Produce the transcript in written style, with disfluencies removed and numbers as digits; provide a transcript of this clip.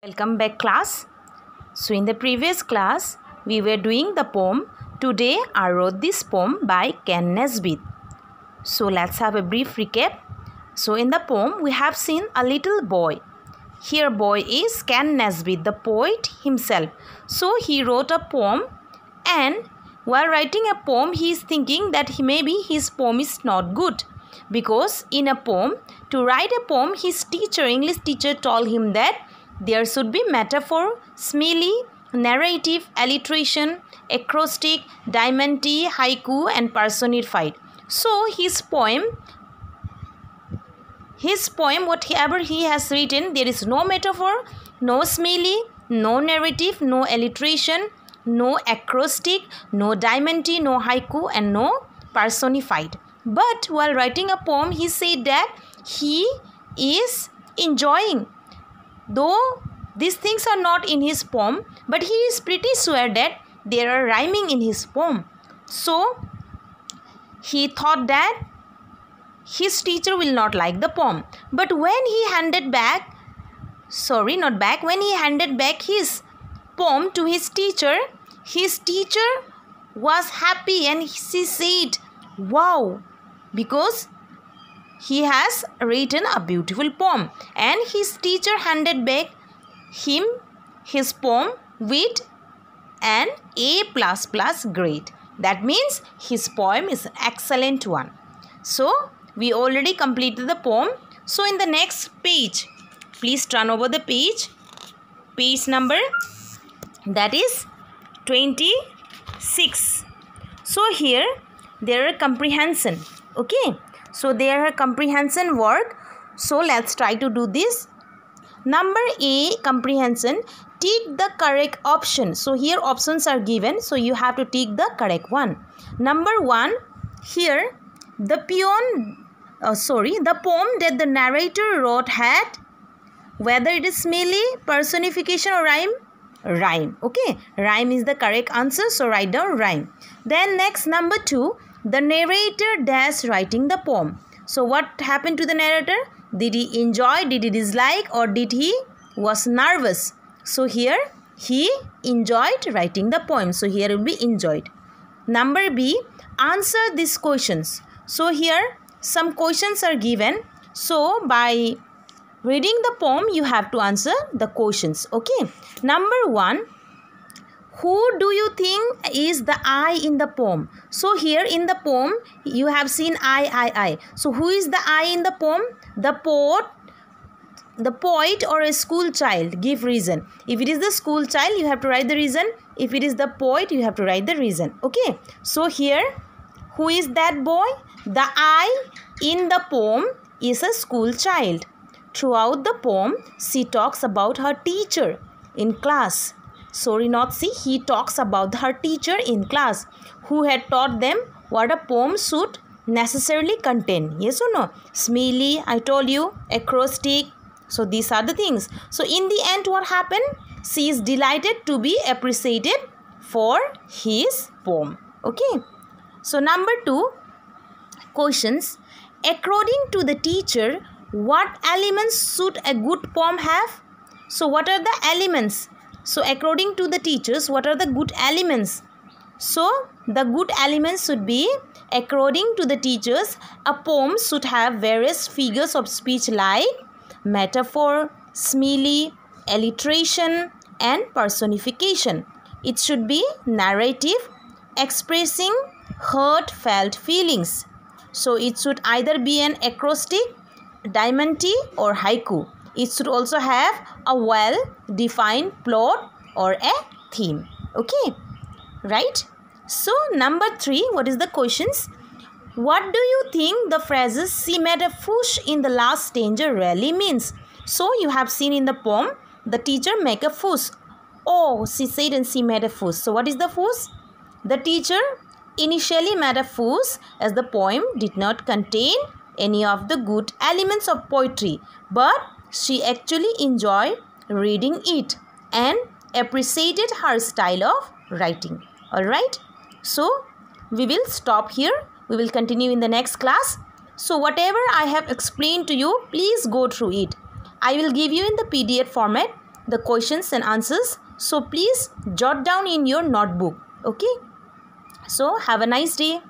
Welcome back, class. So in the previous class we were doing the poem Today I Wrote This Poem by Ken Nesbitt. So let's have a brief recap. So in the poem we have seen a little boy. Here boy is Ken Nesbitt, the poet himself. So he wrote a poem, and while writing a poem he is thinking that maybe his poem is not good, because in a poem, to write a poem, his English teacher told him that there should be metaphor, simile, narrative, alliteration, acrostic, diamante, haiku and personified. So his poem, whatever he has written, there is no metaphor, no simile, no narrative, no alliteration, no acrostic, no diamante, no haiku and no personified. But while writing a poem, he said that he is enjoying. Though these things are not in his poem, but he is pretty sure that there are rhyming in his poem. So he thought that his teacher will not like the poem. But when he handed back his poem to his teacher was happy and she said, "Wow," because he has written a beautiful poem, and his teacher handed back him his poem with an A++ grade. That means his poem is an excellent one. So we already completed the poem. So in the next page, please turn over the page number, that is 26. So here there are comprehension. Okay, so there are comprehension work. So let's try to do this. Number A, comprehension. Tick the correct option. So here options are given, so you have to tick the correct one. Number 1, here the poem that the narrator wrote had, whether it is simile, personification or rhyme. Rhyme. Okay, rhyme is the correct answer, so write down rhyme. Then next, number 2, the narrator dash writing the poem. So what happened to the narrator? Did he enjoy, did he dislike, or did he was nervous? So here he enjoyed writing the poem, so here will be enjoyed. Number B, answer these questions. So here some questions are given, so by reading the poem you have to answer the questions. Okay, number 1, who do you think is the I in the poem? So here in the poem you have seen I. So who is the I in the poem? The poet or a school child. Give reason. If it is the school child, you have to write the reason. If it is the poet, you have to write the reason. Okay, so here who is that boy? The I in the poem is a school child. Throughout the poem, she talks about her teacher in class. Sorry, not she. He talks about her teacher in class, who had taught them what a poem should necessarily contain. Yes or no? Simile, I told you, acrostic. So these are the things. So in the end, what happened? She is delighted to be appreciated for his poem. Okay. So number 2, questions. According to the teacher, what elements should a good poem have? So what are the elements? So according to the teachers, what are the good elements? So the good elements should be, according to the teachers, a poem should have various figures of speech like metaphor, simile, alliteration and personification. It should be narrative, expressing heartfelt feelings. So it should either be an acrostic, diamante or haiku. It should also have a well-defined plot or a theme. Okay, right? So number 3, what is the questions? What do you think the phrases "she made a fuss in the last stranger" really means? So you have seen in the poem, the teacher make a fuss. Oh, she said and she made a fuss. So what is the fuss? The teacher initially made a fuss as the poem did not contain any of the good elements of poetry, but she actually enjoyed reading it and appreciated her style of writing. Alright, so we will stop here. We will continue in the next class. So whatever I have explained to you, please go through it. I will give you in the PDF format. the questions and answers. So please jot down in your notebook. Okay. So have a nice day.